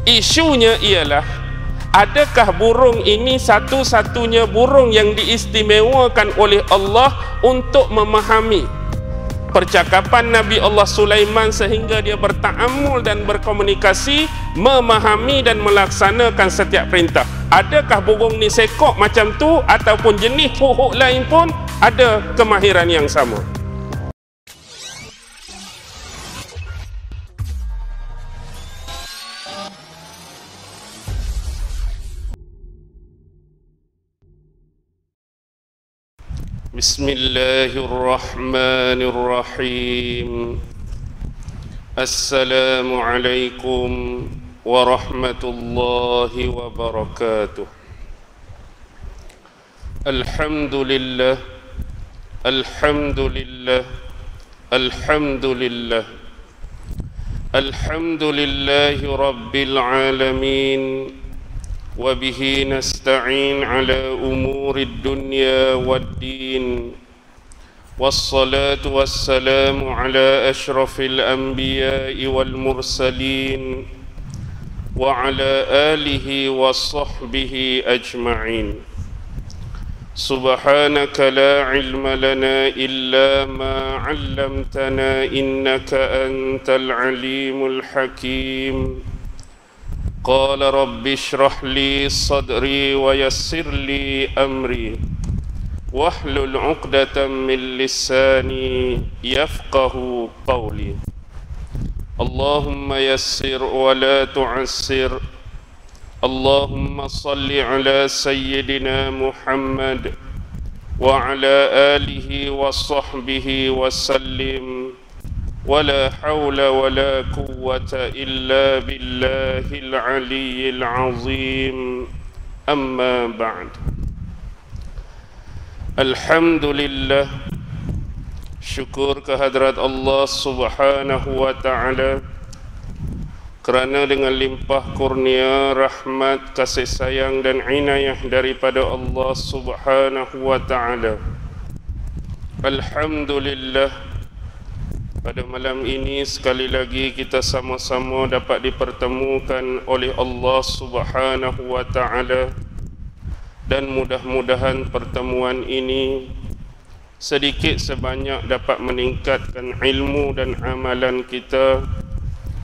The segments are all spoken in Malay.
Isunya ialah, adakah burung ini satu-satunya burung yang diistimewakan oleh Allah untuk memahami percakapan Nabi Allah Sulaiman sehingga dia berta'amul dan berkomunikasi, memahami dan melaksanakan setiap perintah? Adakah burung ni sekok macam tu, ataupun jenis huruf lain pun ada kemahiran yang sama? Bismillahirrahmanirrahim. Assalamualaikum warahmatullahi wabarakatuh. Alhamdulillah, alhamdulillah, alhamdulillah, alhamdulillahi rabbil alamin. وبه نستعين على أمور الدنيا والدين والصلاة والسلام على أشرف الأنبياء والمرسلين وعلى آله وصحبه أجمعين. سبحانك لا علم لنا إلا ما علمتنا إنك أنت العليم الحكيم. قال رب اشرح لي صدري ويسر لي أمري واحلل عقدة من لساني يفقه قولي. اللهم يسر ولا تعسر. اللهم صل على سيدنا محمد وعلى آله وصحبه وسلم. ولا حول ولا قوة إلا بالله العلي العظيم. أما بعد. Alhamdulillah, syukur kehadrat Allah Subhanahu wa ta'ala kerana dengan limpah kurnia, rahmat, kasih sayang dan inayah daripada Allah Subhanahu wa ta'ala, alhamdulillah, pada malam ini sekali lagi kita sama-sama dapat dipertemukan oleh Allah Subhanahu wa ta'ala, dan mudah-mudahan pertemuan ini sedikit sebanyak dapat meningkatkan ilmu dan amalan kita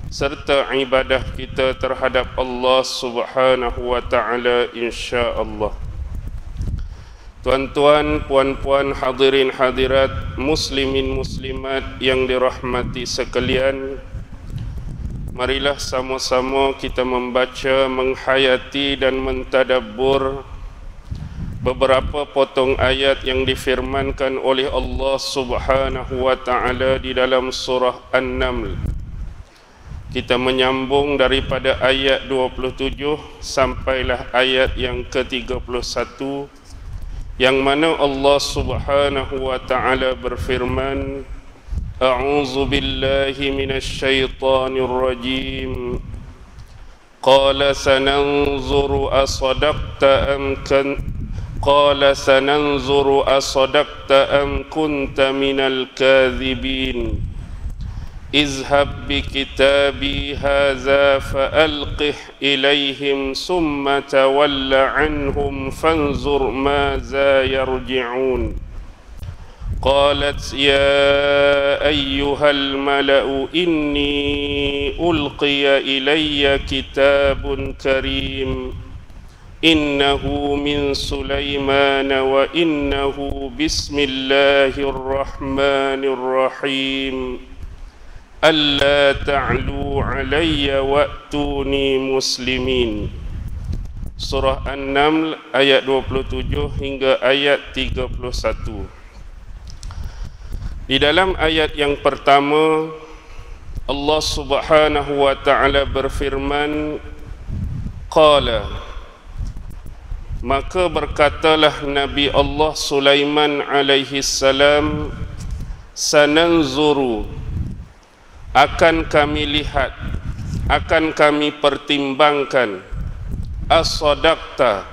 serta ibadah kita terhadap Allah Subhanahu wa ta'ala, insya-Allah. Tuan-tuan, puan-puan, hadirin hadirat, muslimin muslimat yang dirahmati sekalian, marilah sama-sama kita membaca, menghayati dan mentadabbur beberapa potong ayat yang difirmankan oleh Allah Subhanahu wa ta'ala di dalam surah An-Naml. Kita menyambung daripada ayat 27 sampailah ayat yang ke-31, yang mana Allah Subhanahu wa ta'ala berfirman, A'udzu billahi minasy syaithanir rajim. Qala sananzuru asadaqta am kunta minal kadhibin. اذهب بكتابي هذا فألقه إليهم ثم تول عنهم فانظر ماذا يرجعون. قالت يا أيها الملأ إني ألقي إلي كتاب كريم إنه من سليمان وإنه بسم الله الرحمن الرحيم ألا تعلوا علي وأتوني مسلمين. Surah An-Naml ayat 27 hingga ayat 31. Di dalam ayat yang pertama, Allah Subhanahu wa ta'ala berfirman, Qala, maka berkatalah Nabi Allah Sulaiman alaihi salam, sananzuru, akan kami lihat, akan kami pertimbangkan, as-sadaqta,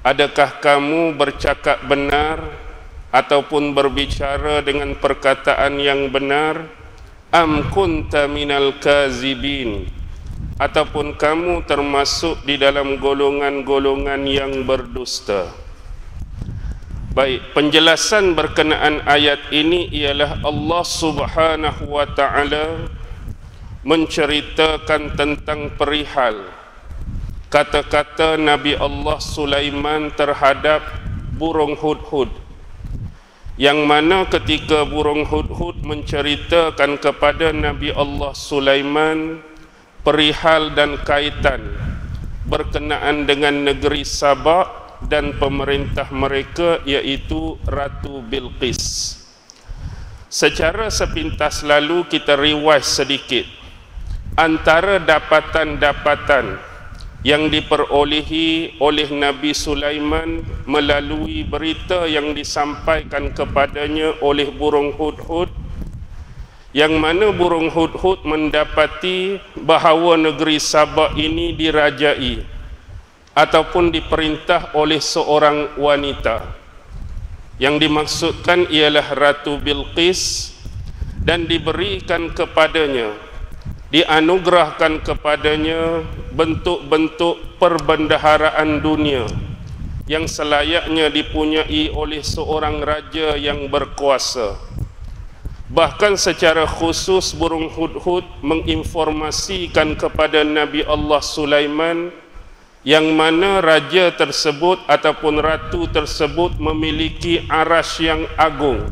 adakah kamu bercakap benar ataupun berbicara dengan perkataan yang benar, am kunta minal kazibin, ataupun kamu termasuk di dalam golongan-golongan yang berdusta. Baik, penjelasan berkenaan ayat ini ialah Allah Subhanahu wa taala menceritakan tentang perihal kata-kata Nabi Allah Sulaiman terhadap burung hudhud, yang mana ketika burung hudhud menceritakan kepada Nabi Allah Sulaiman perihal dan kaitan berkenaan dengan negeri Sabak dan pemerintah mereka, iaitu Ratu Bilqis. Secara sepintas lalu kita riwayat sedikit antara dapatan-dapatan yang diperolehi oleh Nabi Sulaiman melalui berita yang disampaikan kepadanya oleh burung hudhud, yang mana burung hudhud mendapati bahawa negeri Sabak ini dirajai ataupun diperintah oleh seorang wanita. Yang dimaksudkan ialah Ratu Bilqis, dan diberikan kepadanya, dianugerahkan kepadanya bentuk-bentuk perbendaharaan dunia yang selayaknya dipunyai oleh seorang raja yang berkuasa. Bahkan secara khusus burung hudhud menginformasikan kepada Nabi Allah Sulaiman yang mana raja tersebut ataupun ratu tersebut memiliki aras yang agung,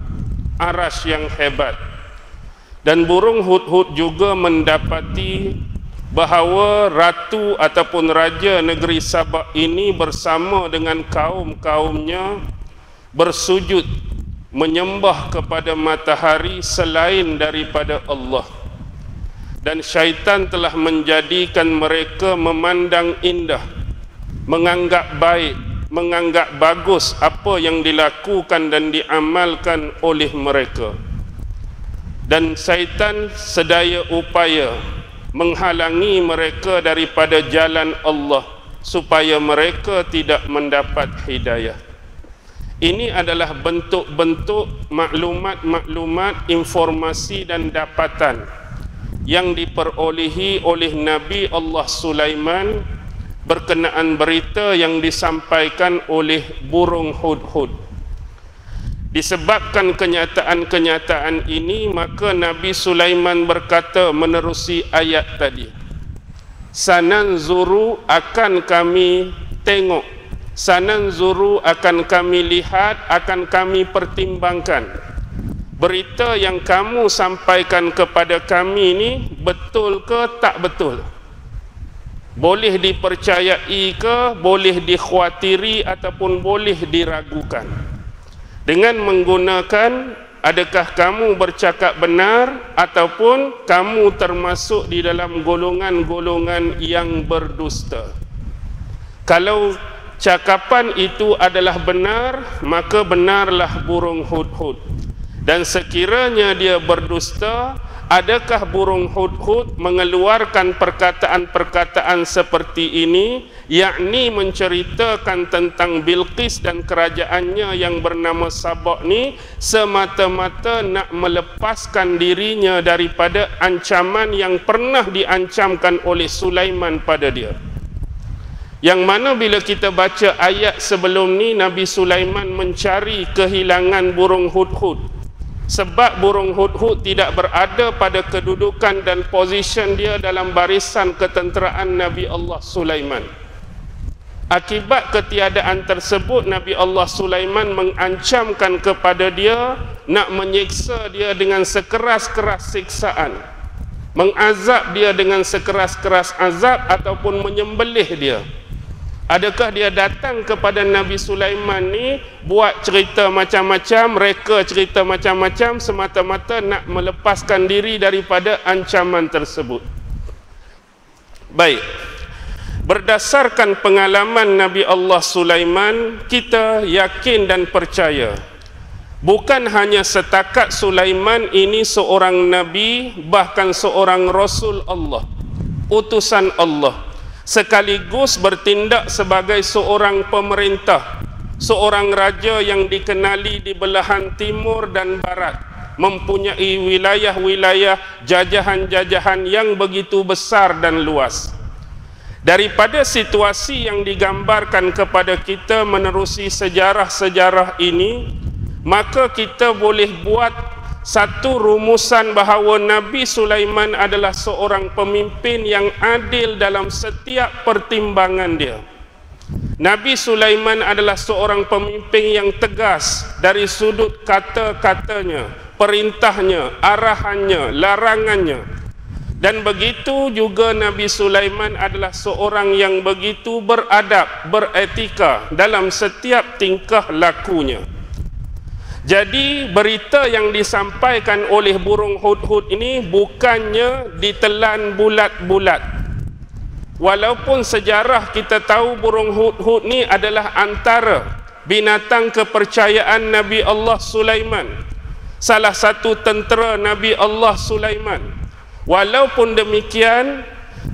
aras yang hebat. Dan burung hudhud juga mendapati bahawa ratu ataupun raja negeri Sabak ini bersama dengan kaum-kaumnya bersujud menyembah kepada matahari selain daripada Allah. Dan syaitan telah menjadikan mereka memandang indah, menganggap baik, menganggap bagus apa yang dilakukan dan diamalkan oleh mereka. Dan syaitan sedaya upaya menghalangi mereka daripada jalan Allah supaya mereka tidak mendapat hidayah. Ini adalah bentuk-bentuk maklumat-maklumat, informasi dan dapatan yang diperolehi oleh Nabi Allah Sulaiman berkenaan berita yang disampaikan oleh burung hudhud. Disebabkan kenyataan-kenyataan ini, maka Nabi Sulaiman berkata menerusi ayat tadi, sananzuru, akan kami tengok, sananzuru, akan kami lihat, akan kami pertimbangkan berita yang kamu sampaikan kepada kami ini betul ke tak betul, boleh dipercayai ke, boleh dikhawatiri ataupun boleh diragukan, dengan menggunakan adakah kamu bercakap benar ataupun kamu termasuk di dalam golongan-golongan yang berdusta. Kalau cakapan itu adalah benar, maka benarlah burung hudhud. Dan sekiranya dia berdusta, adakah burung hudhud mengeluarkan perkataan-perkataan seperti ini, yakni menceritakan tentang Bilqis dan kerajaannya yang bernama Sabak ni semata-mata nak melepaskan dirinya daripada ancaman yang pernah diancamkan oleh Sulaiman pada dia. Yang mana bila kita baca ayat sebelum ni, Nabi Sulaiman mencari kehilangan burung hudhud. Sebab burung hudhud tidak berada pada kedudukan dan posisi dia dalam barisan ketenteraan Nabi Allah Sulaiman. Akibat ketiadaan tersebut, Nabi Allah Sulaiman mengancamkan kepada dia nak menyiksa dia dengan sekeras-keras siksaan, mengazab dia dengan sekeras-keras azab ataupun menyembelih dia. Adakah dia datang kepada Nabi Sulaiman ni buat cerita macam-macam, reka cerita macam-macam semata-mata nak melepaskan diri daripada ancaman tersebut? Baik, berdasarkan pengalaman Nabi Allah Sulaiman, kita yakin dan percaya bukan hanya setakat Sulaiman ini seorang nabi, bahkan seorang rasul Allah, utusan Allah, sekaligus bertindak sebagai seorang pemerintah, seorang raja yang dikenali di belahan timur dan barat, mempunyai wilayah-wilayah jajahan-jajahan yang begitu besar dan luas. Daripada situasi yang digambarkan kepada kita menerusi sejarah-sejarah ini, maka kita boleh buat satu rumusan bahawa Nabi Sulaiman adalah seorang pemimpin yang adil dalam setiap pertimbangan dia. Nabi Sulaiman adalah seorang pemimpin yang tegas dari sudut kata-katanya, perintahnya, arahannya, larangannya. Dan begitu juga Nabi Sulaiman adalah seorang yang begitu beradab, beretika dalam setiap tingkah lakunya. Jadi berita yang disampaikan oleh burung hudhud ini bukannya ditelan bulat-bulat. Walaupun sejarah kita tahu burung hudhud ni adalah antara binatang kepercayaan Nabi Allah Sulaiman, salah satu tentera Nabi Allah Sulaiman. Walaupun demikian,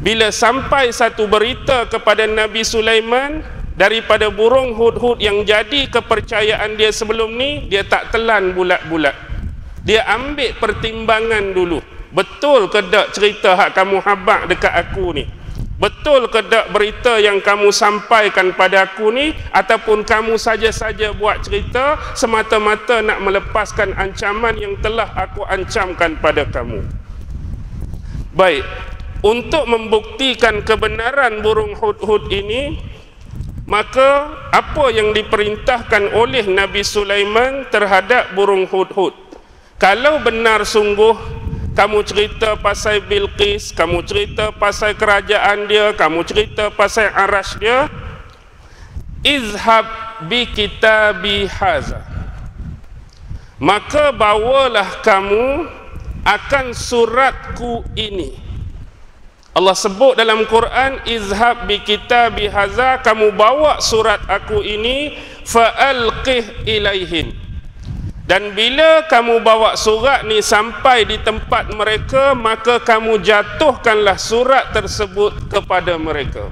bila sampai satu berita kepada Nabi Sulaiman daripada burung hudhud yang jadi kepercayaan dia sebelum ni, dia tak telan bulat-bulat. Dia ambil pertimbangan dulu. Betul ke tak cerita hak kamu habaq dekat aku ni? Betul ke tak berita yang kamu sampaikan pada aku ni? Ataupun kamu saja-saja buat cerita semata-mata nak melepaskan ancaman yang telah aku ancamkan pada kamu? Baik, untuk membuktikan kebenaran burung hudhud ini, maka apa yang diperintahkan oleh Nabi Sulaiman terhadap burung hudhud? Kalau benar sungguh kamu cerita pasal Bilqis, kamu cerita pasal kerajaan dia, kamu cerita pasal arash dia, izhab bi kitabi haza, maka bawalah kamu akan suratku ini. Allah sebut dalam Quran, izhab bi kitabi haza, kamu bawa surat aku ini, fa'alqih ilaihim. Dan bila kamu bawa surat ni sampai di tempat mereka, maka kamu jatuhkanlah surat tersebut kepada mereka.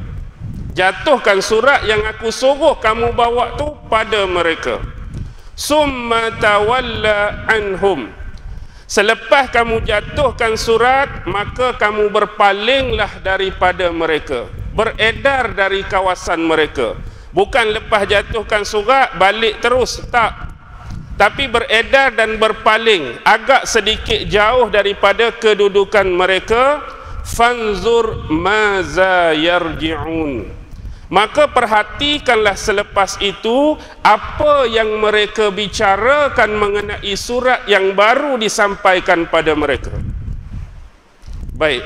Jatuhkan surat yang aku suruh kamu bawa tu pada mereka. Summa tawalla anhum. Selepas kamu jatuhkan surat, maka kamu berpalinglah daripada mereka, beredar dari kawasan mereka. Bukan lepas jatuhkan surat balik terus, tak. Tapi beredar dan berpaling agak sedikit jauh daripada kedudukan mereka. Fanzur maza yarji'un. Maka perhatikanlah selepas itu apa yang mereka bicarakan mengenai surat yang baru disampaikan pada mereka. Baik,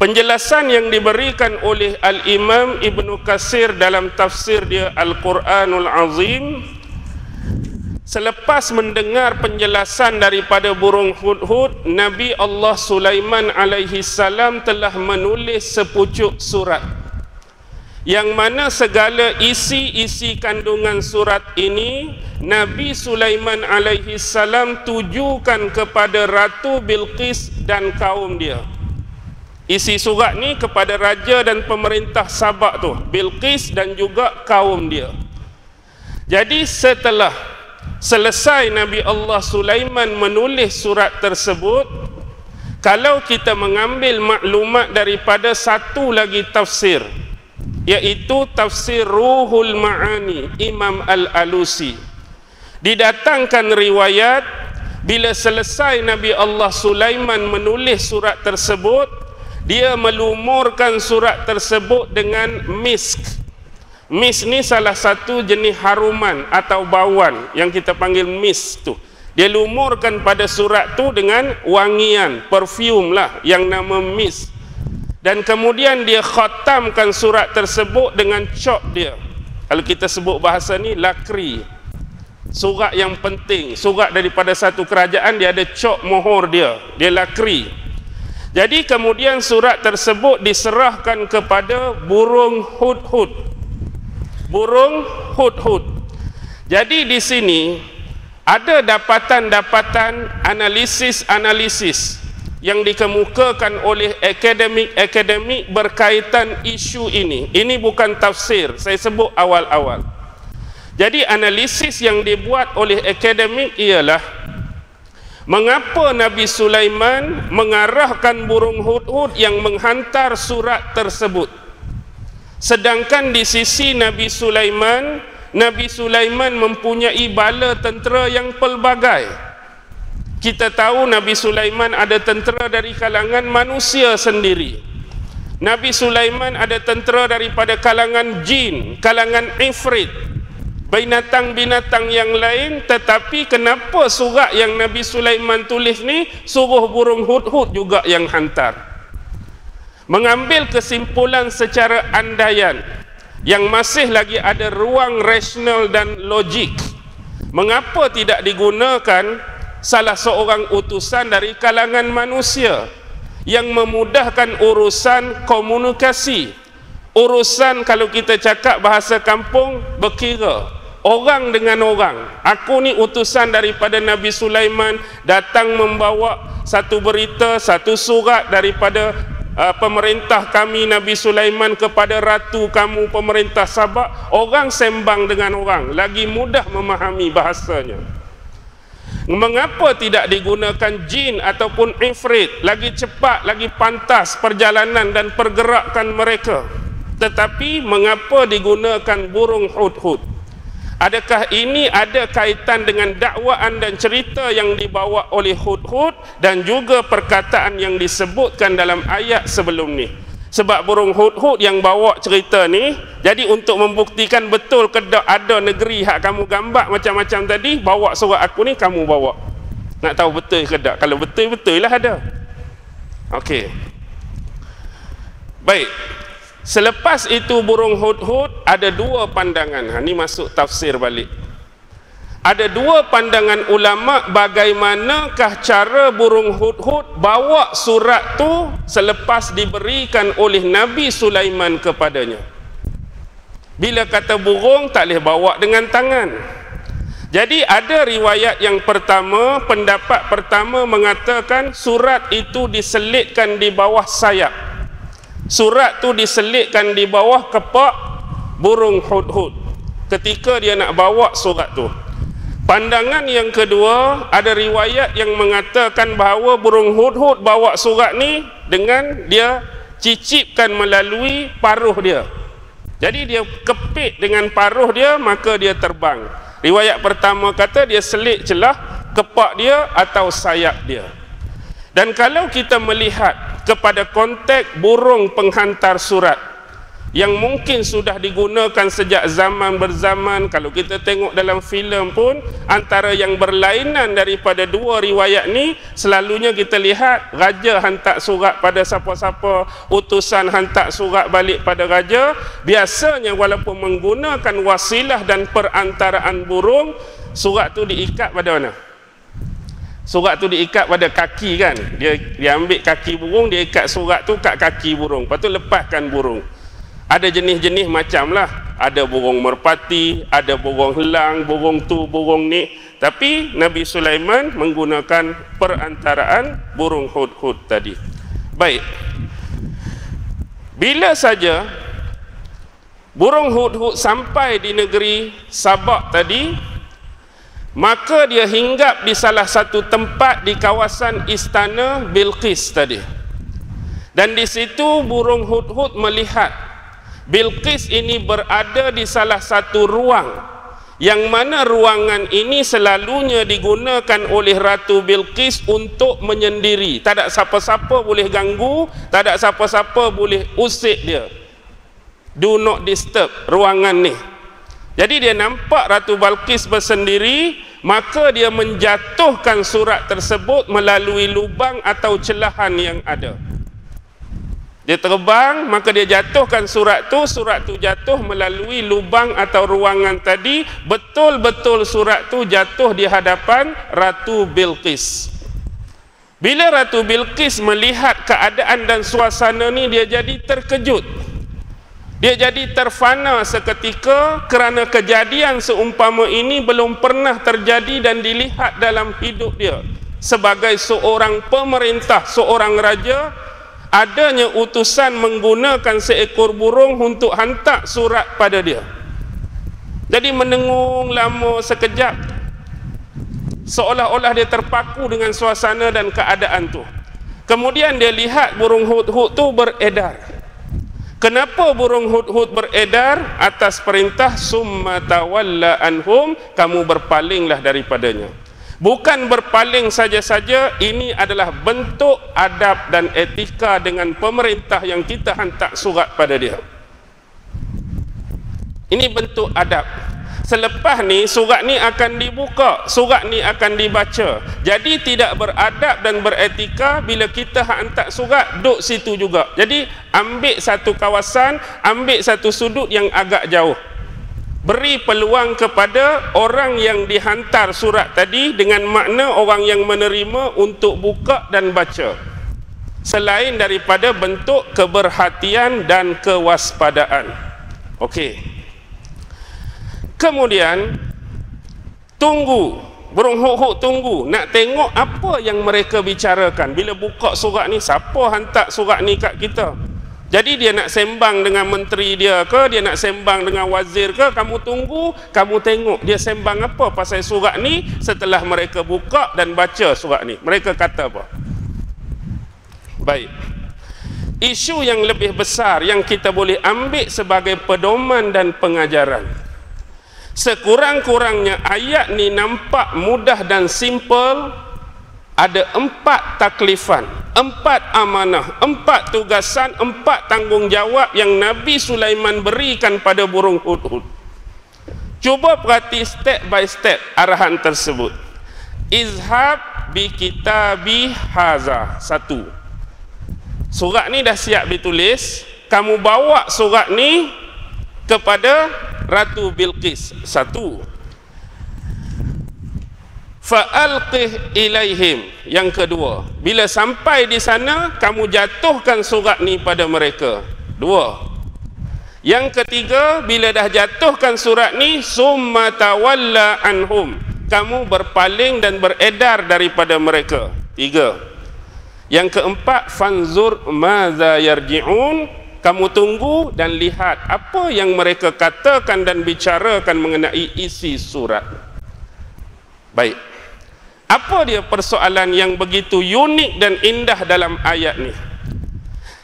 penjelasan yang diberikan oleh Al-Imam Ibnu Katsir dalam tafsir dia Al-Quranul Azim, selepas mendengar penjelasan daripada burung hudhud, Nabi Allah Sulaiman alaihi salam telah menulis sepucuk surat, yang mana segala isi-isi kandungan surat ini Nabi Sulaiman alaihi salam tujukan kepada Ratu Bilqis dan kaum dia. Isi surat ni kepada raja dan pemerintah Sabak tu, Bilqis dan juga kaum dia. Jadi setelah selesai Nabi Allah Sulaiman menulis surat tersebut, kalau kita mengambil maklumat daripada satu lagi tafsir, iaitu tafsir Ruhul Ma'ani Imam Al-Alusi, didatangkan riwayat bila selesai Nabi Allah Sulaiman menulis surat tersebut, dia melumurkan surat tersebut dengan misk. Misk ni salah satu jenis haruman atau bauan yang kita panggil misk tu. Dia lumurkan pada surat tu dengan wangian, perfume lah yang nama misk. Dan kemudian dia khatamkan surat tersebut dengan cop dia. Kalau kita sebut bahasa ni, lakri. Surat yang penting, surat daripada satu kerajaan, dia ada cop mohor dia, dia lakri. Jadi kemudian surat tersebut diserahkan kepada burung hudhud. Burung hudhud. Jadi di sini ada dapatan-dapatan analisis-analisis yang dikemukakan oleh akademik berkaitan isu ini. Ini bukan tafsir, saya sebut awal-awal. Jadi analisis yang dibuat oleh akademik ialah Mengapa Nabi Sulaiman mengarahkan burung hudhud yang menghantar surat tersebut? Sedangkan di sisi Nabi Sulaiman mempunyai bala tentera yang pelbagai. Kita tahu Nabi Sulaiman ada tentera dari kalangan manusia sendiri. Nabi Sulaiman ada tentera daripada kalangan jin, kalangan ifrit, binatang-binatang yang lain. Tetapi kenapa surat yang Nabi Sulaiman tulis ni suruh burung hudhud juga yang hantar? Mengambil kesimpulan secara andaian yang masih lagi ada ruang rasional dan logik, mengapa tidak digunakan salah seorang utusan dari kalangan manusia yang memudahkan urusan komunikasi, urusan kalau kita cakap bahasa kampung, berkira orang dengan orang. Aku ni utusan daripada Nabi Sulaiman, datang membawa satu berita, satu surat daripada pemerintah kami Nabi Sulaiman kepada ratu kamu pemerintah Sabak. Orang sembang dengan orang, lagi mudah memahami bahasanya. Mengapa tidak digunakan jin ataupun ifrit? Lagi cepat, lagi pantas perjalanan dan pergerakan mereka. Tetapi mengapa digunakan burung hudhud? Adakah ini ada kaitan dengan dakwaan dan cerita yang dibawa oleh hudhud dan juga perkataan yang disebutkan dalam ayat sebelum ni? Sebab burung hudhud yang bawa cerita ni, jadi untuk membuktikan betul ke ada negeri hak kamu gambar macam-macam tadi, bawa surat aku ni kamu bawa. Nak tahu betul ke tak? Kalau betul-betul lah ada. Okey. Baik. Selepas itu burung hudhud ada dua pandangan. Ini masuk tafsir balik. Ada dua pandangan ulama bagaimanakah cara burung hudhud bawa surat tu selepas diberikan oleh Nabi Sulaiman kepadanya. Bila kata burung, tak boleh bawa dengan tangan. Jadi ada riwayat yang pertama, pendapat pertama mengatakan surat itu diselitkan di bawah sayap. Surat tu diselitkan di bawah kepak burung hudhud ketika dia nak bawa surat tu. Pandangan yang kedua, ada riwayat yang mengatakan bahawa burung hudhud bawa surat ni dengan dia cicipkan melalui paruh dia. Jadi dia kepit dengan paruh dia, maka dia terbang. Riwayat pertama kata dia selit celah kepak dia atau sayap dia. Dan kalau kita melihat kepada konteks burung penghantar surat yang mungkin sudah digunakan sejak zaman berzaman, kalau kita tengok dalam filem pun, antara yang berlainan daripada dua riwayat ni, selalunya kita lihat raja hantar surat pada siapa-siapa, utusan hantar surat balik pada raja. Biasanya walaupun menggunakan wasilah dan perantaraan burung, surat tu diikat pada mana? Surat tu diikat pada kaki kan. Dia ambil kaki burung, dia ikat surat tu kat kaki burung, lepas tu lepaskan burung. Ada jenis-jenis macam lah. Ada burung merpati, ada burung helang, burung tu, burung ni. Tapi Nabi Sulaiman menggunakan perantaraan burung hudhud tadi. Baik. Bila saja burung hudhud sampai di negeri Sabak tadi, maka dia hinggap di salah satu tempat di kawasan istana Bilqis tadi. Dan di situ burung hudhud melihat Bilqis ini berada di salah satu ruang, yang mana ruangan ini selalunya digunakan oleh Ratu Bilqis untuk menyendiri. Tak ada siapa-siapa boleh ganggu, tak ada siapa-siapa boleh usik dia. Do not disturb ruangan ni. Jadi dia nampak Ratu Bilqis bersendiri, maka dia menjatuhkan surat tersebut melalui lubang atau celahan yang ada. Dia terbang, maka dia jatuhkan surat tu jatuh melalui lubang atau ruangan tadi. Betul-betul surat tu jatuh di hadapan Ratu Bilqis. Bila Ratu Bilqis melihat keadaan dan suasana ni, dia jadi terkejut. Dia jadi terfana seketika kerana kejadian seumpama ini belum pernah terjadi dan dilihat dalam hidup dia. Sebagai seorang pemerintah, seorang raja, adanya utusan menggunakan seekor burung untuk hantar surat pada dia. Jadi mendengung lama sekejap. seolah-olah dia terpaku dengan suasana dan keadaan tu. Kemudian dia lihat burung hudhud tu beredar. Kenapa burung hudhud beredar? Atas perintah summa tawalla anhum, kamu berpalinglah daripadanya. Bukan berpaling saja-saja, ini adalah bentuk adab dan etika dengan pemerintah yang kita hantar surat pada dia. Ini bentuk adab. Selepas ni surat ni akan dibuka, surat ni akan dibaca. Jadi tidak beradab dan beretika bila kita hantar surat duduk situ juga. Jadi ambil satu kawasan, ambil satu sudut yang agak jauh. Beri peluang kepada orang yang dihantar surat tadi dengan makna orang yang menerima untuk buka dan baca. Selain daripada bentuk keberhatian dan kewaspadaan. Okey. Kemudian tunggu, burung hudhud tunggu nak tengok apa yang mereka bicarakan. Bila buka surat ni, siapa hantar surat ni kat kita? Jadi dia nak sembang dengan menteri dia ke, dia nak sembang dengan wazir ke, kamu tunggu, kamu tengok dia sembang apa pasal surat ni. Setelah mereka buka dan baca surat ni, mereka kata apa? Baik. Isu yang lebih besar yang kita boleh ambil sebagai pedoman dan pengajaran. Sekurang-kurangnya ayat ni nampak mudah dan simple. Ada 4 taklifan, 4 amanah, 4 tugasan, 4 tanggungjawab yang Nabi Sulaiman berikan pada burung hudhud. Cuba perhati step by step arahan tersebut. Izhab bi kitabi haza. 1. Surat ni dah siap ditulis, kamu bawa surat ni kepada Ratu Bilqis. 1. Fa'alqih ilaihim. Yang kedua, bila sampai di sana kamu jatuhkan surat ni pada mereka. 2. Yang ketiga, bila dah jatuhkan surat ni, summa tawalla anhum, kamu berpaling dan beredar daripada mereka. 3. Yang keempat, fanzur madza yarji'un, kamu tunggu dan lihat apa yang mereka katakan dan bicarakan mengenai isi surat. Baik. Apa dia persoalan yang begitu unik dan indah dalam ayat ni?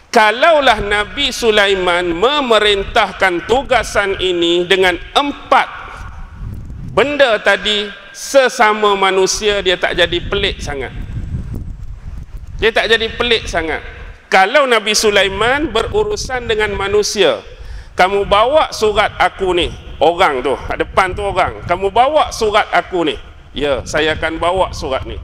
Kalaulah Nabi Sulaiman memerintahkan tugasan ini dengan 4 benda tadi sesama manusia, dia tak jadi pelik sangat. Dia tak jadi pelik sangat. Kalau Nabi Sulaiman berurusan dengan manusia, kamu bawa surat aku ni, orang tu, depan tu orang, kamu bawa surat aku ni. Ya, saya akan bawa surat ni.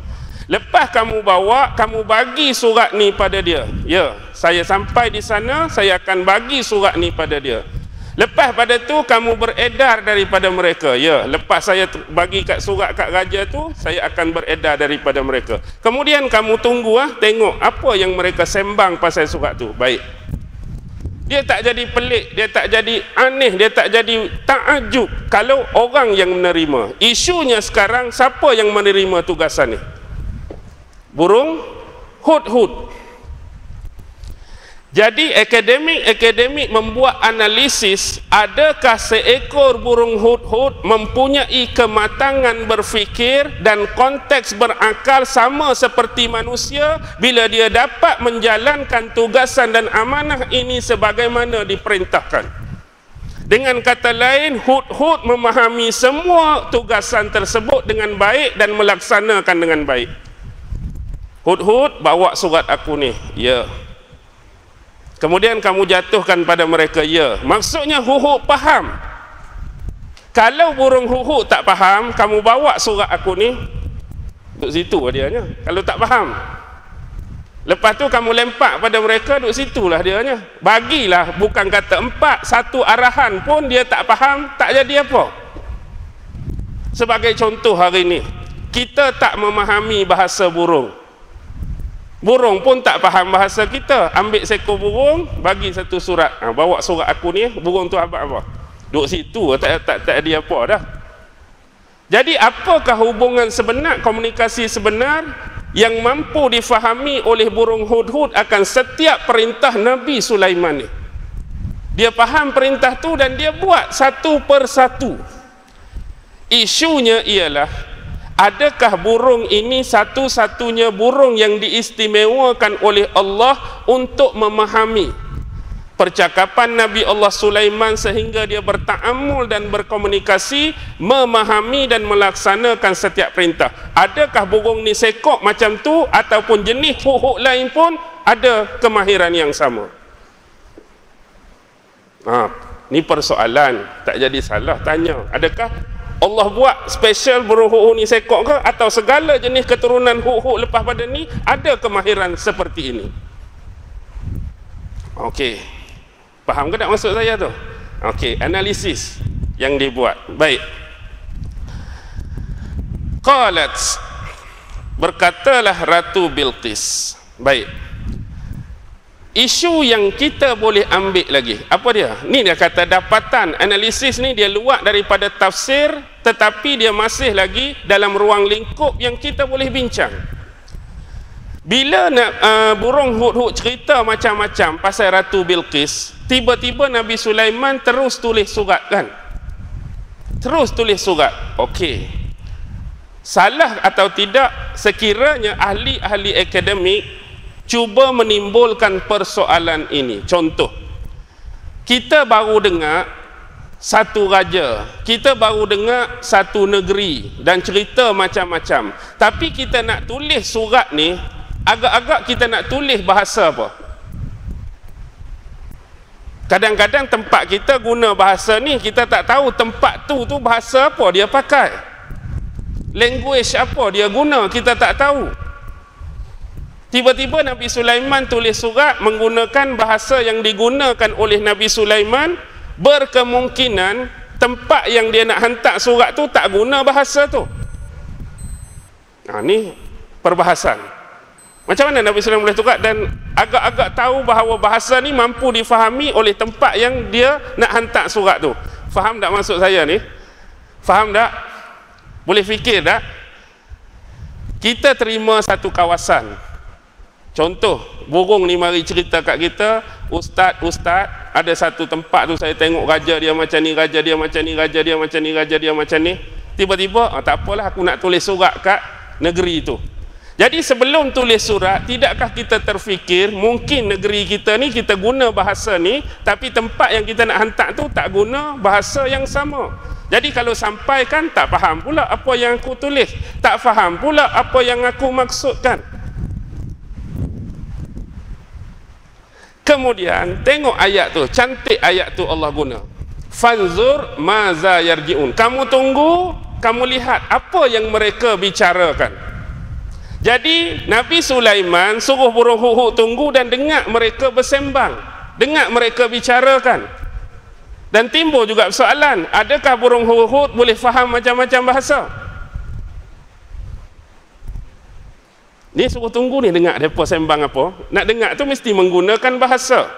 Lepas kamu bawa, kamu bagi surat ni pada dia. Ya, saya sampai di sana, saya akan bagi surat ni pada dia. Lepas pada tu kamu beredar daripada mereka. Ya, lepas saya bagi kat surat kat raja tu, saya akan beredar daripada mereka. Kemudian kamu tunggu tengok apa yang mereka sembang pasal surat tu. Baik. Dia tak jadi pelik, dia tak jadi aneh, dia tak jadi takjub kalau orang yang menerima. Isunya sekarang siapa yang menerima tugasan ni? Burung hudhud. Jadi akademik membuat analisis, adakah seekor burung hudhud mempunyai kematangan berfikir dan konteks berakal sama seperti manusia bila dia dapat menjalankan tugasan dan amanah ini sebagaimana diperintahkan. Dengan kata lain, hudhud memahami semua tugasan tersebut dengan baik dan melaksanakan dengan baik. Hudhud, bawa surat aku ni. Ya. Kemudian kamu jatuhkan pada mereka. Ya. Maksudnya hudhud faham. Kalau burung hudhud tak faham, kamu bawa surat aku ni, duduk situ dianya. Kalau tak faham, lepas tu kamu lempak pada mereka, duduk situlah dianya. Bagilah, bukan kata 4, 1 arahan pun dia tak faham, tak jadi apa. Sebagai contoh hari ni, kita tak memahami bahasa burung. Burung pun tak faham bahasa kita. Ambil seekor burung, bagi satu surat. Bawa surat aku ni, burung tu apa? Duduk situ, tak ada apa dah. Jadi apakah hubungan sebenar, komunikasi sebenar yang mampu difahami oleh burung hudhud akan setiap perintah Nabi Sulaiman ni? Dia faham perintah tu dan dia buat satu persatu. Isunya ialah adakah burung ini satu-satunya burung yang diistimewakan oleh Allah untuk memahami percakapan Nabi Allah Sulaiman sehingga dia berta'amul dan berkomunikasi, memahami dan melaksanakan setiap perintah? Adakah burung ni sekok macam tu ataupun jenis huk-huk lain pun ada kemahiran yang sama? Ni persoalan, tak jadi salah tanya. Adakah Allah buat special burung huk-huk ni sekok ke, atau segala jenis keturunan huk-huk lepas pada ni ada kemahiran seperti ini? Okey, faham ke tak maksud saya tu? Okey, analisis yang dibuat. Baik. Qalat, berkatalah Ratu Bilqis. Baik. Isu yang kita boleh ambil lagi, apa dia? Ni dia kata dapatan analisis ni dia luar daripada tafsir, tetapi dia masih lagi dalam ruang lingkup yang kita boleh bincang. Bila burung hud-hud cerita macam-macam pasal Ratu Bilqis, tiba-tiba Nabi Sulaiman terus tulis surat kan? Terus tulis surat. Okey. Salah atau tidak sekiranya ahli-ahli akademik cuba menimbulkan persoalan ini. Contoh, kita baru dengar satu raja, kita baru dengar satu negeri dan cerita macam-macam, tapi kita nak tulis surat ni, agak-agak kita nak tulis bahasa apa? Kadang-kadang tempat kita guna bahasa ni, kita tak tahu tempat tu bahasa apa dia pakai, language apa dia guna, kita tak tahu. Tiba-tiba Nabi Sulaiman tulis surat menggunakan bahasa yang digunakan oleh Nabi Sulaiman, berkemungkinan tempat yang dia nak hantar surat tu tak guna bahasa tu. Ni perbahasan. Macam mana Nabi Sulaiman boleh tukar dan agak-agak tahu bahawa bahasa ni mampu difahami oleh tempat yang dia nak hantar surat tu? Faham tak maksud saya ni? Faham tak? Boleh fikir tak? Kita terima satu kawasan. Contoh, burung ni mari cerita kat kita, Ustaz, ada satu tempat tu saya tengok raja dia macam ni, raja dia macam ni, raja dia macam ni, raja dia macam ni. Tiba-tiba, tak apalah aku nak tulis surat kat negeri tu. Jadi sebelum tulis surat, tidakkah kita terfikir mungkin negeri kita ni kita guna bahasa ni, tapi tempat yang kita nak hantar tu tak guna bahasa yang sama. Jadi kalau sampaikan tak faham pula apa yang aku tulis, tak faham pula apa yang aku maksudkan. Kemudian tengok ayat tu, cantik ayat tu Allah guna. Fanzur maza yarji'un. Kamu tunggu, kamu lihat apa yang mereka bicarakan. Jadi Nabi Sulaiman suruh burung huk-huk tunggu dan dengar mereka bersembang, dengar mereka bicarakan. Dan timbul juga soalan, adakah burung huk-huk boleh faham macam-macam bahasa? Ni suruh tunggu ni dengar mereka sembang apa. Nak dengar tu mesti menggunakan bahasa.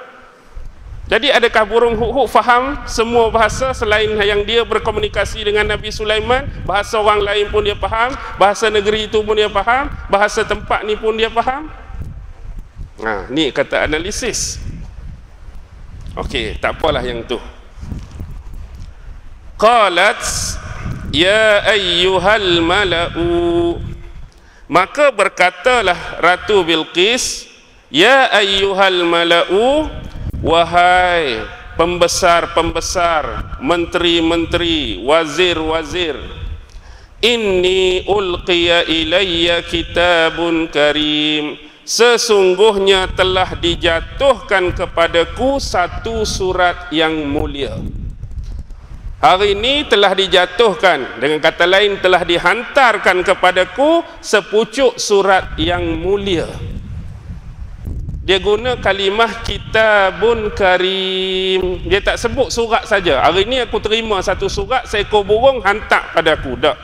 Jadi adakah burung huk-huk faham semua bahasa selain yang dia berkomunikasi dengan Nabi Sulaiman? Bahasa orang lain pun dia faham, bahasa negeri itu pun dia faham, bahasa tempat ni pun dia faham. Ni kata analisis. Okey, tak apalah yang tu. Qalat ya ayyuhal mala'u. Maka berkatalah Ratu Bilqis, ya ayyuhal mala'u, wahai pembesar-pembesar, menteri-menteri, wazir-wazir, inni ulqiya ilayya kitabun karim, sesungguhnya telah dijatuhkan kepadaku satu surat yang mulia. Hari ini telah dijatuhkan, dengan kata lain telah dihantarkan kepadaku sepucuk surat yang mulia. Dia guna kalimah kitabun karim. Dia tak sebut surat saja. Hari ini aku terima satu surat seekor burung hantar padaku, tak.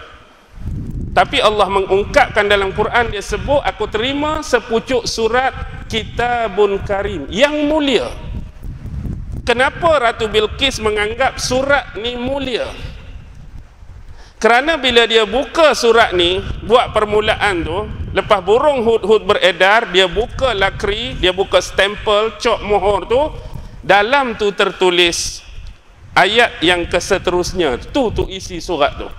Tapi Allah mengungkapkan dalam Quran, dia sebut aku terima sepucuk surat kitabun karim yang mulia. Kenapa Ratu Bilqis menganggap surat ni mulia? Kerana bila dia buka surat ni, buat permulaan tu, lepas burung hud-hud beredar, dia buka lakri, dia buka stempel, cop mohor tu, dalam tu tertulis ayat yang keseterusnya. Tu isi surat tu.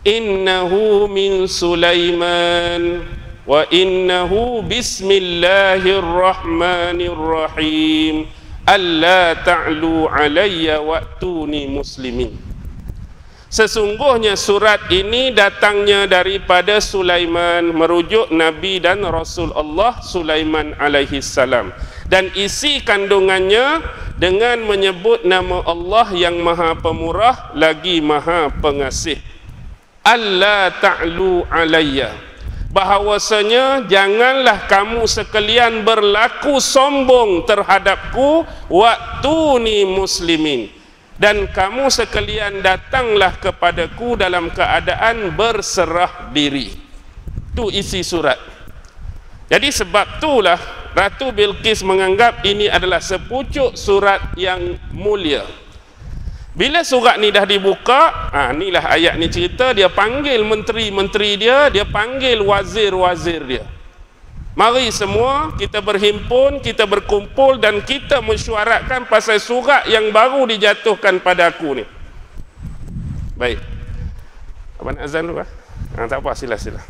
innahu min Sulaiman wa innahu bismillahirrahmanirrahim alla ta'lu alayya wa'tuni muslimin. Sesungguhnya surat ini datangnya daripada Sulaiman, merujuk Nabi dan Rasul Allah Sulaiman alaihi salam, dan isi kandungannya dengan menyebut nama Allah yang Maha Pemurah lagi Maha Pengasih. Alla ta'lu alayya, bahawasanya janganlah kamu sekalian berlaku sombong terhadapku, wa'tuni muslimin, dan kamu sekalian datanglah kepadaku dalam keadaan berserah diri. Itu isi surat. Jadi sebab itulah Ratu Bilqis menganggap ini adalah sepucuk surat yang mulia. Bila surat ni dah dibuka, inilah ayat ni cerita, dia panggil menteri-menteri dia, dia panggil wazir-wazir dia. Mari semua kita berhimpun, kita berkumpul dan kita mesyuaratkan pasal surat yang baru dijatuhkan pada aku ni. Baik. Abang azan dulu tak apa, sila-sila.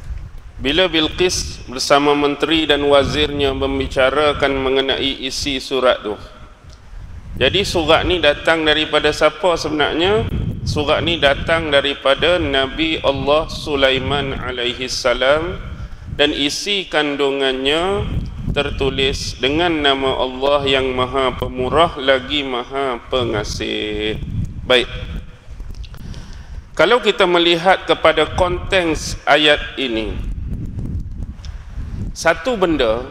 Bila Bilqis bersama menteri dan wazirnya membicarakan mengenai isi surat tu. Jadi surat ni datang daripada siapa sebenarnya? Surat ni datang daripada Nabi Allah Sulaiman alaihi salam, dan isi kandungannya tertulis dengan nama Allah yang Maha Pemurah lagi Maha Pengasih. Baik. Kalau kita melihat kepada konteks ayat ini, satu benda,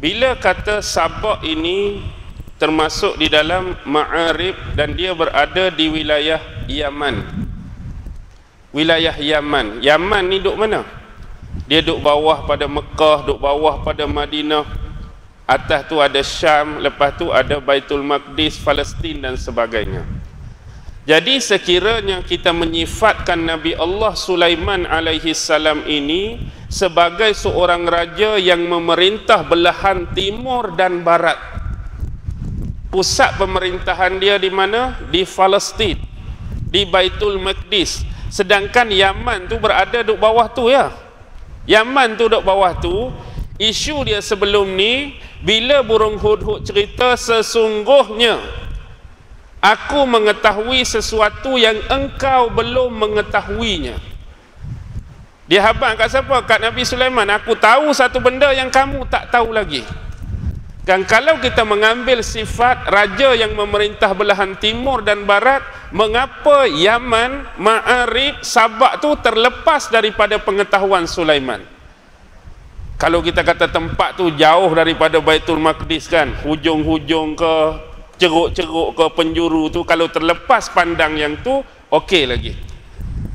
bila kata Sabak ini termasuk di dalam Ma'arib dan dia berada di wilayah Yaman. Wilayah Yaman. Yaman ni duduk mana? Dia duduk bawah pada Mekah, duduk bawah pada Madinah. Atas tu ada Syam, lepas tu ada Baitul Maqdis, Palestin dan sebagainya. Jadi sekiranya kita menyifatkan Nabi Allah Sulaiman alaihi salam ini sebagai seorang raja yang memerintah belahan timur dan barat. Pusat pemerintahan dia di mana? Di Palestin, di Baitul Maqdis. Sedangkan Yaman tu berada duduk bawah tu ya. Yaman tu duduk bawah tu. Isu dia sebelum ni, bila burung hudhud cerita, sesungguhnya aku mengetahui sesuatu yang engkau belum mengetahuinya. Dia habaq kat siapa? Kat Nabi Sulaiman. Aku tahu satu benda yang kamu tak tahu lagi. Dan kalau kita mengambil sifat raja yang memerintah belahan timur dan barat, mengapa Yaman, Ma'arib, Sabak tu terlepas daripada pengetahuan Sulaiman? Kalau kita kata tempat tu jauh daripada Baitul Maqdis kan, hujung-hujung ke, ceruk-ceruk ke penjuru tu, kalau terlepas pandang yang tu, okey lagi.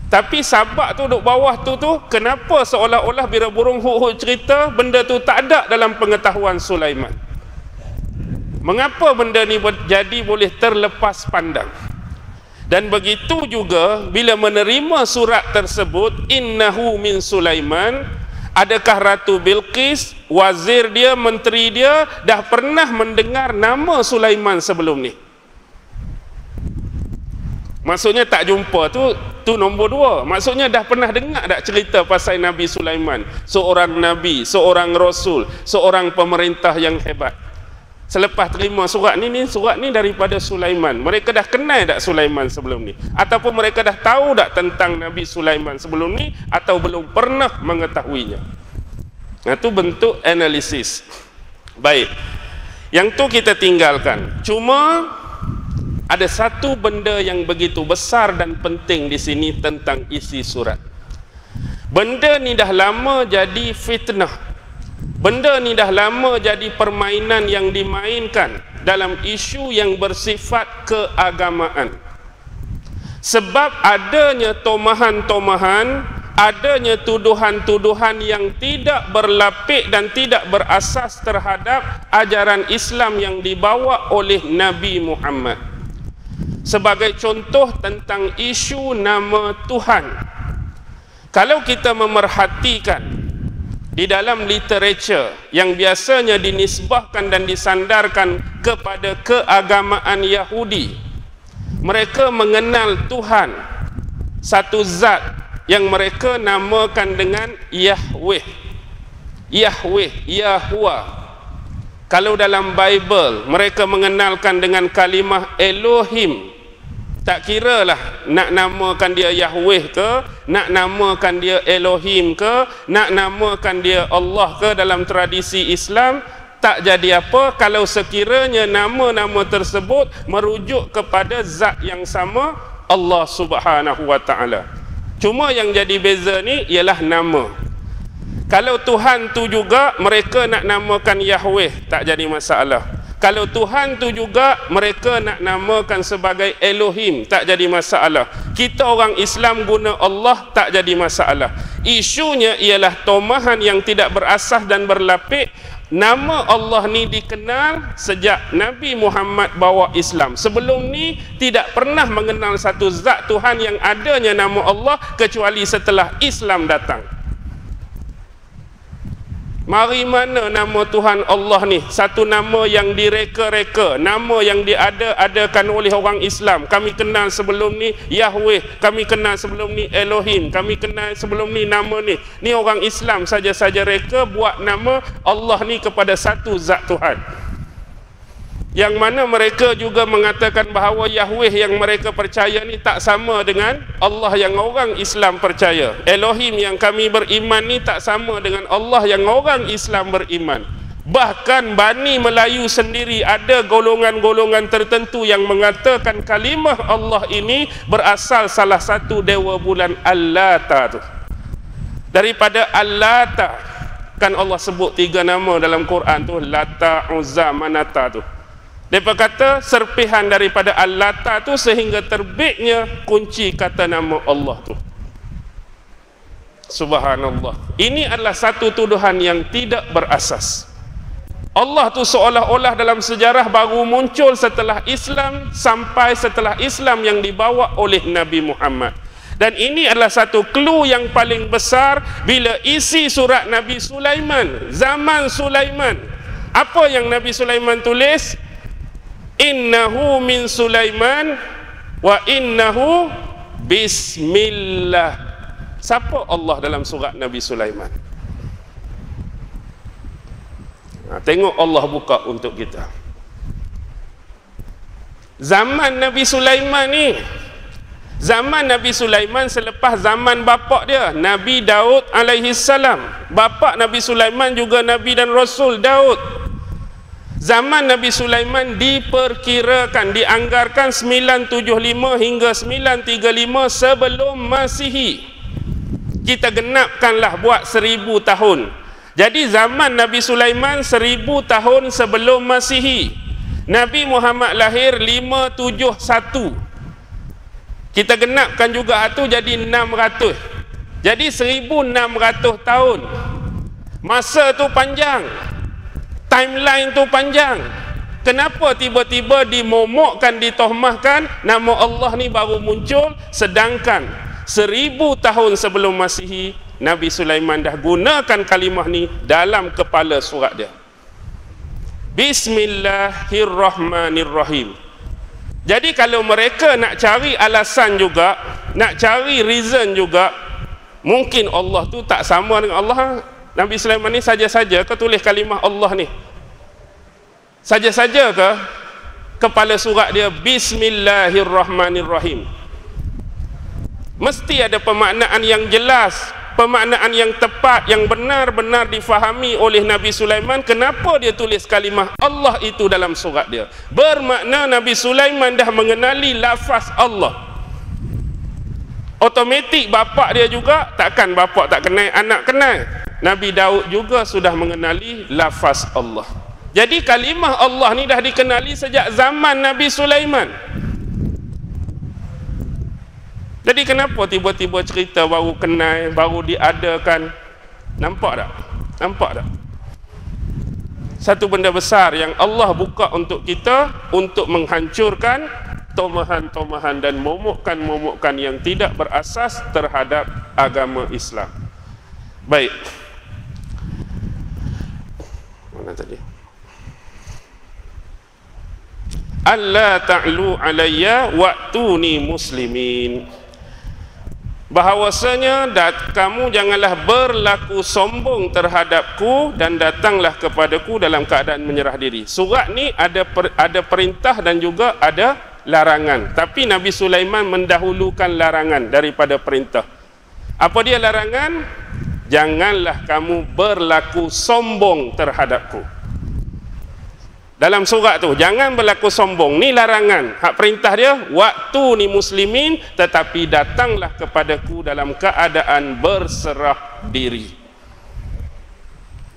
Tapi Sabak tu duduk bawah tu, kenapa seolah-olah bila burung hud-hud cerita, benda tu tak ada dalam pengetahuan Sulaiman? Mengapa benda ni jadi boleh terlepas pandang? Dan begitu juga bila menerima surat tersebut, innahu min Sulaiman, adakah Ratu Bilqis, wazir dia, menteri dia dah pernah mendengar nama Sulaiman sebelum ni? Maksudnya tak jumpa tu nombor dua. Maksudnya dah pernah dengar tak cerita pasal Nabi Sulaiman, seorang nabi, seorang rasul, seorang pemerintah yang hebat. Selepas terima surat ni daripada Sulaiman. Mereka dah kenal tak Sulaiman sebelum ni? Ataupun mereka dah tahu tak tentang Nabi Sulaiman sebelum ni, atau belum pernah mengetahuinya? Itu bentuk analisis. Baik. Yang tu kita tinggalkan. Cuma ada satu benda yang begitu besar dan penting di sini tentang isi surat. Benda ni dah lama jadi fitnah. Benda ni dah lama jadi permainan yang dimainkan dalam isu yang bersifat keagamaan. Sebab adanya tomahan-tomahan, adanya tuduhan-tuduhan yang tidak berlapik dan tidak berasas terhadap ajaran Islam yang dibawa oleh Nabi Muhammad. Sebagai contoh tentang isu nama Tuhan. Kalau kita memerhatikan di dalam literature yang biasanya dinisbahkan dan disandarkan kepada keagamaan Yahudi, mereka mengenal Tuhan, satu zat yang mereka namakan dengan Yahweh. Yahweh, Yahuwah. Kalau dalam Bible mereka mengenalkan dengan kalimah Elohim. Tak kira lah nak namakan dia Yahweh ke, nak namakan dia Elohim ke, nak namakan dia Allah ke, dalam tradisi Islam tak jadi apa kalau sekiranya nama-nama tersebut merujuk kepada zat yang sama, Allah Subhanahu wa taala. Cuma yang jadi beza ni ialah nama. Kalau Tuhan tu juga mereka nak namakan Yahweh, tak jadi masalah. Kalau Tuhan tu juga mereka nak namakan sebagai Elohim, tak jadi masalah. Kita orang Islam guna Allah, tak jadi masalah. Isunya ialah tomahan yang tidak berasas dan berlapik. Nama Allah ni dikenal sejak Nabi Muhammad bawa Islam. Sebelum ni tidak pernah mengenal satu zat Tuhan yang adanya nama Allah kecuali setelah Islam datang. Mari mana nama Tuhan Allah ni? Satu nama yang direka-reka, nama yang diada-adakan oleh orang Islam. Kami kenal sebelum ni Yahweh, kami kenal sebelum ni Elohim, kami kenal sebelum ni nama ni. Ni orang Islam saja-saja reka buat nama Allah ni kepada satu zat Tuhan. Yang mana mereka juga mengatakan bahawa Yahweh yang mereka percaya ni tak sama dengan Allah yang orang Islam percaya. Elohim yang kami beriman ni tak sama dengan Allah yang orang Islam beriman. Bahkan Bani Melayu sendiri ada golongan-golongan tertentu yang mengatakan kalimah Allah ini berasal salah satu dewa bulan Al-Lata tu. Daripada Al-Lata, kan Allah sebut 3 nama dalam Quran tu, Lata, Uzza, Manata tu. Mereka kata serpihan daripada Al-Lata tu sehingga terbitnya kunci kata nama Allah tu. Subhanallah. Ini adalah satu tuduhan yang tidak berasas. Allah tu seolah-olah dalam sejarah baru muncul setelah Islam, sampai setelah Islam yang dibawa oleh Nabi Muhammad. Dan ini adalah satu clue yang paling besar bila isi surat Nabi Sulaiman, zaman Sulaiman. Apa yang Nabi Sulaiman tulis? Innahu min Sulaiman wa innahu bismillah. Siapa Allah dalam surat Nabi Sulaiman? Tengok Allah buka untuk kita. Zaman Nabi Sulaiman ni, zaman Nabi Sulaiman selepas zaman bapa dia Nabi Daud alaihi salam. Bapa Nabi Sulaiman juga Nabi dan Rasul Daud. Zaman Nabi Sulaiman diperkirakan, dianggarkan 975 hingga 935 sebelum Masihi. Kita genapkanlah buat 1000 tahun. Jadi zaman Nabi Sulaiman 1000 tahun sebelum Masihi. Nabi Muhammad lahir 571. Kita genapkan juga itu jadi 600. Jadi 1600 tahun. Masa tu panjang. Timeline tu panjang. Kenapa tiba-tiba dimomokkan, ditohmahkan nama Allah ni baru muncul, sedangkan 1000 tahun sebelum Masihi Nabi Sulaiman dah gunakan kalimah ni dalam kepala surat dia. Bismillahirrahmanirrahim. Jadi kalau mereka nak cari alasan juga, nak cari reason juga, mungkin Allah tu tak sama dengan Allah. Nabi Sulaiman ni saja-saja ke tulis kalimah Allah ni? Saja-saja ke kepala surat dia Bismillahirrahmanirrahim? Mesti ada pemaknaan yang jelas, pemaknaan yang tepat, yang benar-benar difahami oleh Nabi Sulaiman. Kenapa dia tulis kalimah Allah itu dalam surat dia? Bermakna Nabi Sulaiman dah mengenali lafaz Allah. Otomatik bapak dia juga, takkan bapak tak kenal, anak kenal. Nabi Daud juga sudah mengenali lafaz Allah. Jadi kalimah Allah ni dah dikenali sejak zaman Nabi Sulaiman. Jadi kenapa tiba-tiba cerita baru kenal, baru diadakan? Nampak tak? Nampak tak? Satu benda besar yang Allah buka untuk kita untuk menghancurkan tomahan-tomahan dan momokkan-momokkan yang tidak berasas terhadap agama Islam. Baik. Mana tadi? Alla ta'lu alayya wa'tuni muslimin. bahawasanya kamu janganlah berlaku sombong terhadapku dan datanglah kepadaku dalam keadaan menyerah diri. Surat ni ada perintah dan juga ada larangan, tapi Nabi Sulaiman mendahulukan larangan daripada perintah. Apa dia larangan? Janganlah kamu berlaku sombong terhadapku. Dalam surat tu, jangan berlaku sombong. Ni larangan. Hak perintah dia, waktu ni muslimin, tetapi datanglah kepadaku dalam keadaan berserah diri.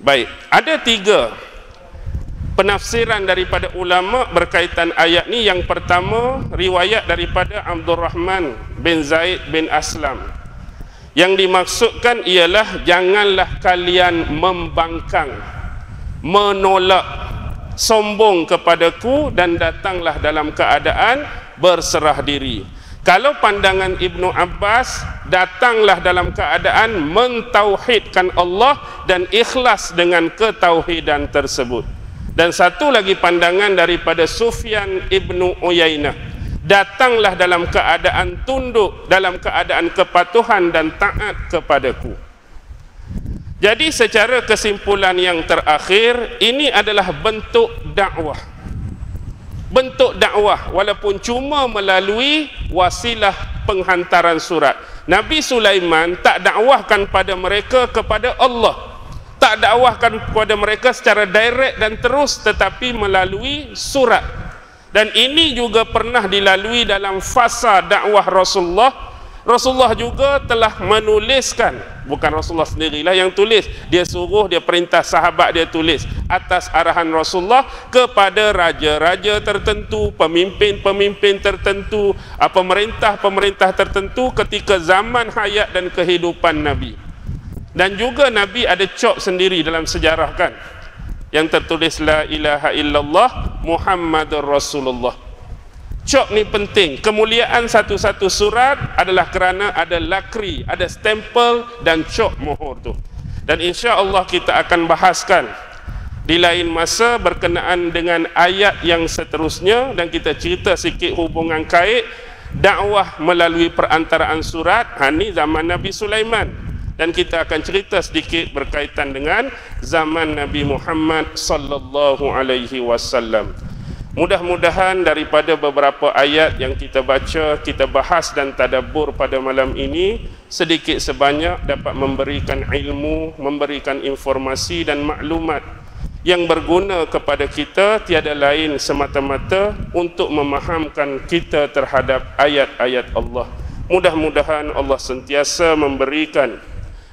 Baik, ada 3 penafsiran daripada ulama berkaitan ayat ni. Yang pertama, riwayat daripada Abdul Rahman bin Zaid bin Aslam. Yang dimaksudkan ialah janganlah kalian membangkang, menolak, sombong kepadaku dan datanglah dalam keadaan berserah diri. Kalau pandangan Ibnu Abbas, datanglah dalam keadaan mentauhidkan Allah dan ikhlas dengan ketauhidan tersebut. Dan satu lagi pandangan daripada Sufyan Ibnu Uyainah, datanglah dalam keadaan tunduk, dalam keadaan kepatuhan dan taat kepadaku. Jadi secara kesimpulan yang terakhir, ini adalah bentuk dakwah. Bentuk dakwah walaupun cuma melalui wasilah penghantaran surat. Nabi Sulaiman tak dakwahkan pada mereka kepada Allah, tak dakwahkan kepada mereka secara direct dan terus, tetapi melalui surat. Dan ini juga pernah dilalui dalam fasa dakwah Rasulullah. Rasulullah juga telah menuliskan, bukan Rasulullah sendirilah yang tulis, dia suruh, dia perintah sahabat dia tulis atas arahan Rasulullah kepada raja-raja tertentu, pemimpin-pemimpin tertentu, pemerintah-pemerintah tertentu ketika zaman hayat dan kehidupan Nabi. Dan juga Nabi ada cop sendiri dalam sejarah kan, yang tertulis la ilaha illallah Muhammadur Rasulullah. Cop ni penting. Kemuliaan satu-satu surat adalah kerana ada lakri, ada stempel dan cop mohor tu. Dan insya-Allah kita akan bahaskan di lain masa berkenaan dengan ayat yang seterusnya, dan kita cerita sikit hubungan kait dakwah melalui perantaraan surat. Ni zaman Nabi Sulaiman, dan kita akan cerita sedikit berkaitan dengan zaman Nabi Muhammad sallallahu alaihi wasallam. Mudah-mudahan daripada beberapa ayat yang kita baca, kita bahas dan tadabbur pada malam ini, sedikit sebanyak dapat memberikan ilmu, memberikan informasi dan maklumat yang berguna kepada kita, tiada lain semata-mata untuk memahamkan kita terhadap ayat-ayat Allah. Mudah-mudahan Allah sentiasa memberikan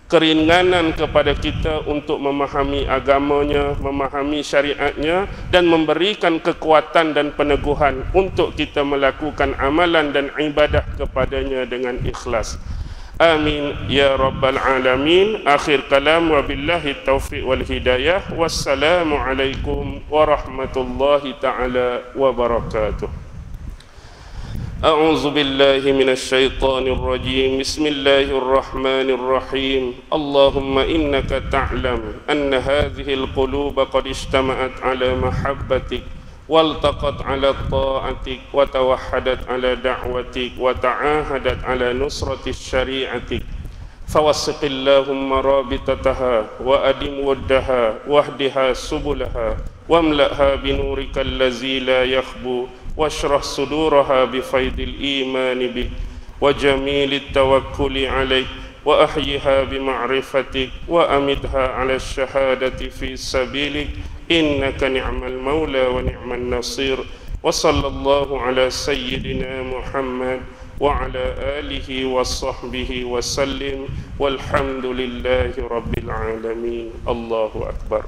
keringanan kepada kita untuk memahami agamanya, memahami syariatnya, dan memberikan kekuatan dan peneguhan untuk kita melakukan amalan dan ibadah kepadanya dengan ikhlas. Amin ya rabbal alamin. Akhir kalam, wabillahi taufiq wal hidayah. Wassalamualaikum warahmatullahi taala wabarakatuh. أعوذ بالله من الشيطان الرجيم. بسم الله الرحمن الرحيم. اللهم إنك تعلم أن هذه القلوب قد اجتمعت على محبتك والتقت على طاعتك وتوحدت على دعوتك وتعاهدت على نصرة شريعتك، فوثق اللهم رابطتها وأدم ودها واهدها سبلها واملأها بنورك الذي لا يخبو، واشرح صدورها بفيض الإيمان بك وجميل التوكل عليك، وأحيها بمعرفتك وأمدها على الشهادة في سبيلك، إنك نعم المولى ونعم النصير. وصلى الله على سيدنا محمد وعلى آله وصحبه وسلم، والحمد لله رب العالمين. الله أكبر.